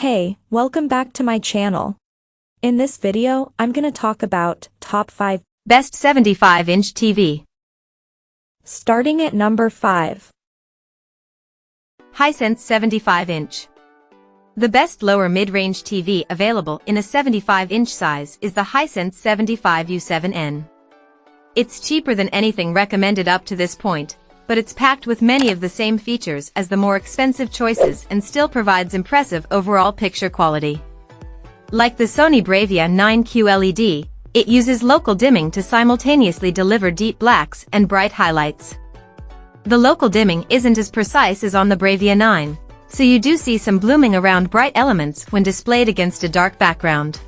Hey, welcome back to my channel. In this video, I'm gonna talk about top 5 best 75-inch TV. Starting at number 5. Hisense 75-inch. The best lower mid-range TV available in a 75-inch size is the Hisense 75U7N. It's cheaper than anything recommended up to this point, but it's packed with many of the same features as the more expensive choices and still provides impressive overall picture quality. Like the Sony Bravia 9Q LED, it uses local dimming to simultaneously deliver deep blacks and bright highlights. The local dimming isn't as precise as on the Bravia 9, so you do see some blooming around bright elements when displayed against a dark background.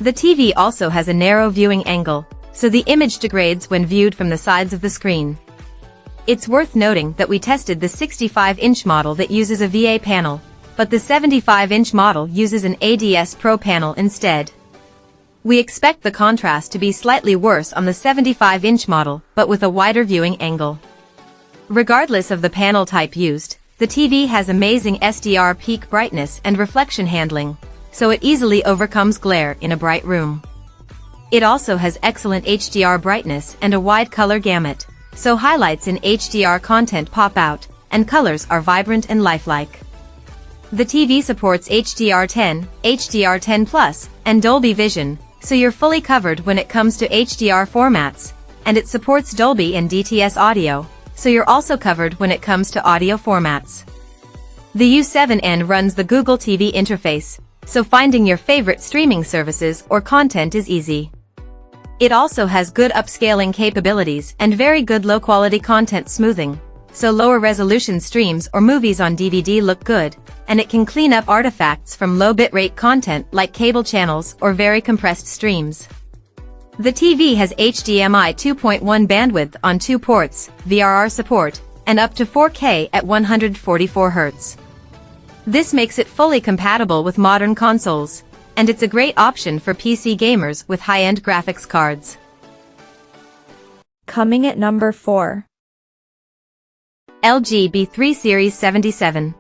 The TV also has a narrow viewing angle, so the image degrades when viewed from the sides of the screen. It's worth noting that we tested the 65-inch model that uses a VA panel, but the 75-inch model uses an ADS Pro panel instead. We expect the contrast to be slightly worse on the 75-inch model, but with a wider viewing angle. Regardless of the panel type used, the TV has amazing SDR peak brightness and reflection handling, so it easily overcomes glare in a bright room. It also has excellent HDR brightness and a wide color gamut, so highlights in HDR content pop out, and colors are vibrant and lifelike. The TV supports HDR10, HDR10+, and Dolby Vision, so you're fully covered when it comes to HDR formats, and it supports Dolby and DTS audio, so you're also covered when it comes to audio formats. The U7N runs the Google TV interface, so finding your favorite streaming services or content is easy. It also has good upscaling capabilities and very good low-quality content smoothing, so lower resolution streams or movies on DVD look good, and it can clean up artifacts from low bitrate content like cable channels or very compressed streams. The TV has HDMI 2.1 bandwidth on 2 ports, VRR support, and up to 4K at 144 Hz. This makes it fully compatible with modern consoles, and it's a great option for PC gamers with high-end graphics cards. Coming at number 4. LG B3 Series 77.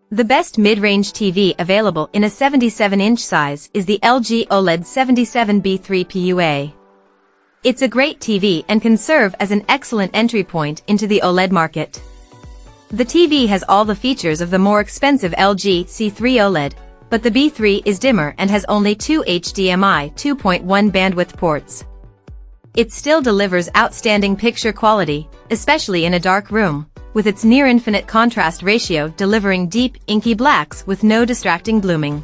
The best mid-range TV available in a 77-inch size is the LG OLED 77B3 PUA. It's a great TV and can serve as an excellent entry point into the OLED market. The TV has all the features of the more expensive LG C3 OLED, but the B3 is dimmer and has only 2 HDMI 2.1 bandwidth ports. It still delivers outstanding picture quality, especially in a dark room, with its near-infinite contrast ratio delivering deep, inky blacks with no distracting blooming.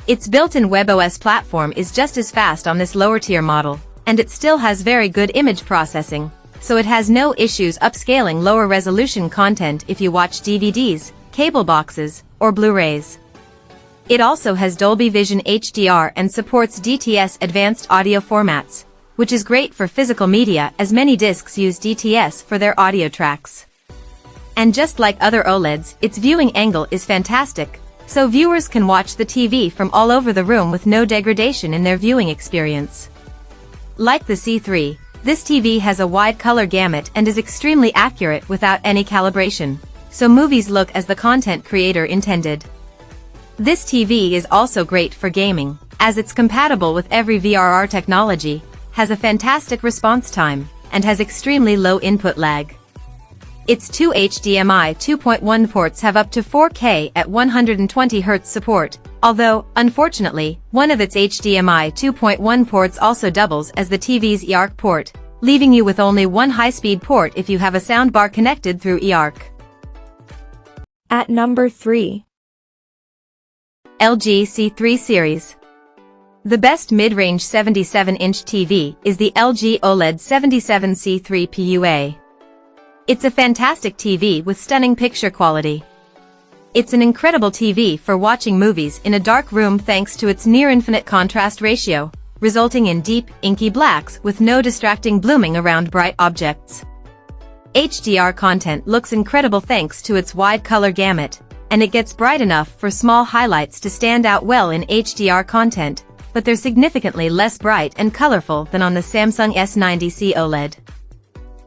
Its built-in WebOS platform is just as fast on this lower-tier model, and it still has very good image processing, so it has no issues upscaling lower-resolution content if you watch DVDs, cable boxes, or Blu-rays. It also has Dolby Vision HDR and supports DTS advanced audio formats, which is great for physical media as many discs use DTS for their audio tracks. And just like other OLEDs, its viewing angle is fantastic, so viewers can watch the TV from all over the room with no degradation in their viewing experience. Like the C3, this TV has a wide color gamut and is extremely accurate without any calibration, so movies look as the content creator intended. This TV is also great for gaming, as it's compatible with every VRR technology, has a fantastic response time, and has extremely low input lag. Its 2 HDMI 2.1 ports have up to 4K at 120 Hz support, although, unfortunately, one of its HDMI 2.1 ports also doubles as the TV's eARC port, leaving you with only one high-speed port if you have a soundbar connected through eARC. At number 3. LG C3 Series. The best mid-range 77-inch TV is the LG OLED 77C3 PUA. It's a fantastic TV with stunning picture quality. It's an incredible TV for watching movies in a dark room thanks to its near-infinite contrast ratio, resulting in deep, inky blacks with no distracting blooming around bright objects. HDR content looks incredible thanks to its wide color gamut, and it gets bright enough for small highlights to stand out well in HDR content, but they're significantly less bright and colorful than on the Samsung S90C OLED.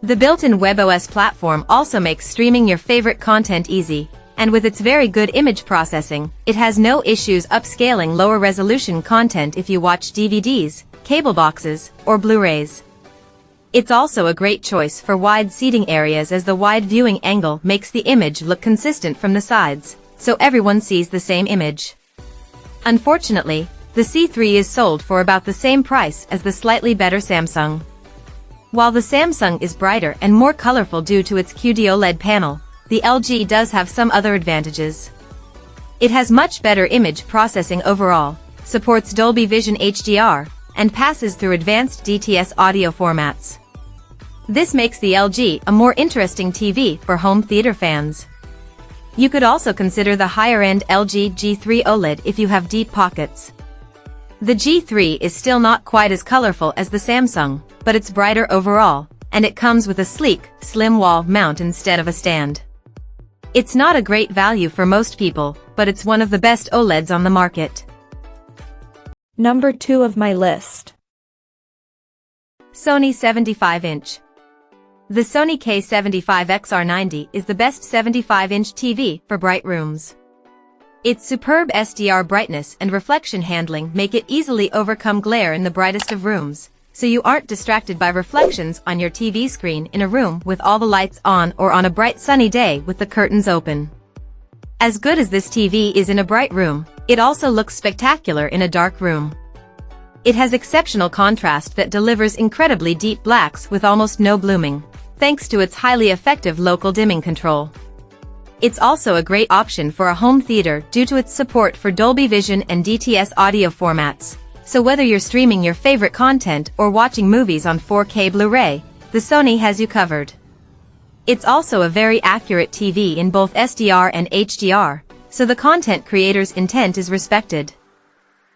The built-in WebOS platform also makes streaming your favorite content easy, And with its very good image processing, it has no issues upscaling lower resolution content if you watch DVDs, cable boxes, or Blu-rays. It's also a great choice for wide seating areas as the wide viewing angle makes the image look consistent from the sides, so everyone sees the same image. Unfortunately, the C3 is sold for about the same price as the slightly better Samsung. While the Samsung is brighter and more colorful due to its QD OLED panel, the LG does have some other advantages. It has much better image processing overall, supports Dolby Vision HDR, and passes through advanced DTS audio formats. This makes the LG a more interesting TV for home theater fans. You could also consider the higher-end LG G3 OLED if you have deep pockets. The G3 is still not quite as colorful as the Samsung, but it's brighter overall, and it comes with a sleek, slim wall mount instead of a stand. It's not a great value for most people, but it's one of the best OLEDs on the market. Number 2 of my list. Sony 75-inch. The Sony K75XR90 is the best 75-inch TV for bright rooms. Its superb SDR brightness and reflection handling make it easily overcome glare in the brightest of rooms, so you aren't distracted by reflections on your TV screen in a room with all the lights on or on a bright sunny day with the curtains open. As good as this TV is in a bright room, it also looks spectacular in a dark room. It has exceptional contrast that delivers incredibly deep blacks with almost no blooming, thanks to its highly effective local dimming control. It's also a great option for a home theater due to its support for Dolby Vision and DTS audio formats. So whether you're streaming your favorite content or watching movies on 4K Blu-ray, the Sony has you covered. It's also a very accurate TV in both SDR and HDR, so the content creator's intent is respected.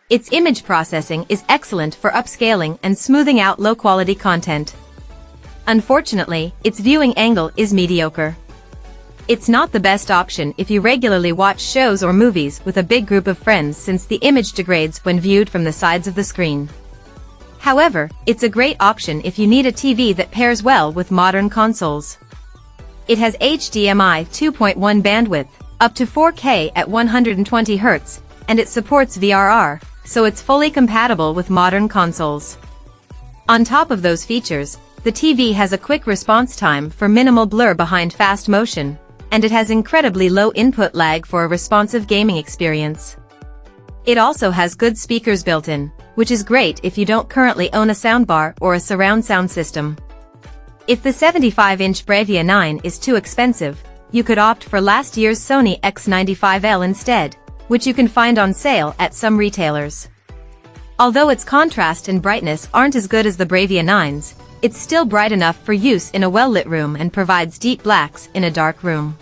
Its image processing is excellent for upscaling and smoothing out low-quality content. Unfortunately, its viewing angle is mediocre. It's not the best option if you regularly watch shows or movies with a big group of friends since the image degrades when viewed from the sides of the screen. However, it's a great option if you need a TV that pairs well with modern consoles. It has HDMI 2.1 bandwidth, up to 4K at 120 Hz, and it supports VRR, so it's fully compatible with modern consoles. On top of those features, the TV has a quick response time for minimal blur behind fast motion, and it has incredibly low input lag for a responsive gaming experience. It also has good speakers built in, which is great if you don't currently own a soundbar or a surround sound system. If the 75-inch Bravia 9 is too expensive, you could opt for last year's Sony X95L instead, which you can find on sale at some retailers. Although its contrast and brightness aren't as good as the Bravia 9's, it's still bright enough for use in a well-lit room and provides deep blacks in a dark room.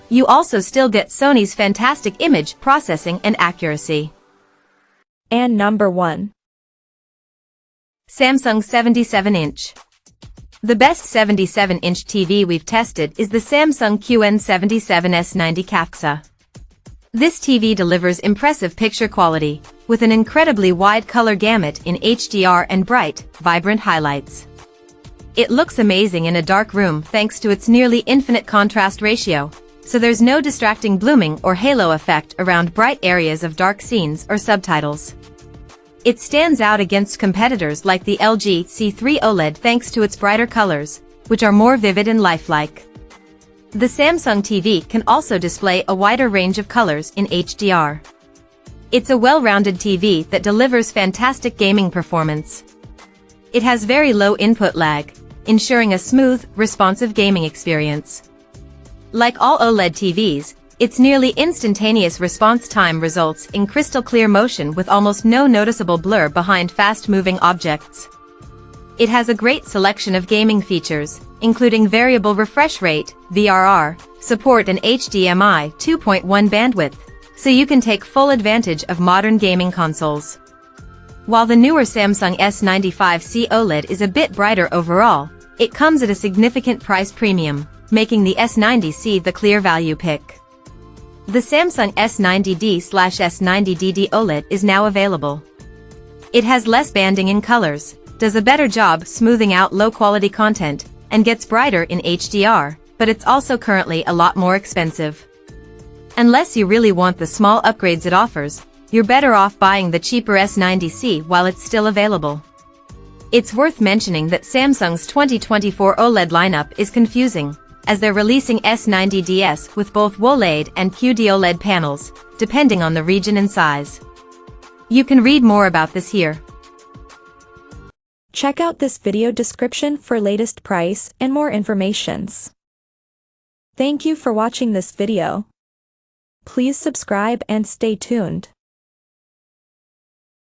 You also still get Sony's fantastic image processing and accuracy. And number 1. Samsung 77-inch. The best 77-inch TV we've tested is the Samsung QN77S90 CAFXA. This TV delivers impressive picture quality, with an incredibly wide color gamut in HDR and bright, vibrant highlights. It looks amazing in a dark room thanks to its nearly infinite contrast ratio, so there's no distracting blooming or halo effect around bright areas of dark scenes or subtitles. It stands out against competitors like the LG C3 OLED thanks to its brighter colors, which are more vivid and lifelike. The Samsung TV can also display a wider range of colors in HDR. It's a well-rounded TV that delivers fantastic gaming performance. It has very low input lag, ensuring a smooth, responsive gaming experience. Like all OLED TVs, its nearly instantaneous response time results in crystal clear motion with almost no noticeable blur behind fast-moving objects. It has a great selection of gaming features, including variable refresh rate, VRR, support and HDMI 2.1 bandwidth, so you can take full advantage of modern gaming consoles. While the newer Samsung S95C OLED is a bit brighter overall, it comes at a significant price premium, making the S90C the clear value pick. The Samsung S90D/S90DD OLED is now available. It has less banding in colors, does a better job smoothing out low-quality content, and gets brighter in HDR, but it's also currently a lot more expensive. Unless you really want the small upgrades it offers, you're better off buying the cheaper S90C while it's still available. It's worth mentioning that Samsung's 2024 OLED lineup is confusing, as they're releasing S90ds with both OLED and QD-OLED panels, depending on the region and size. You can read more about this here. Check out this video description for latest price and more informations. Thank you for watching this video. Please subscribe and stay tuned.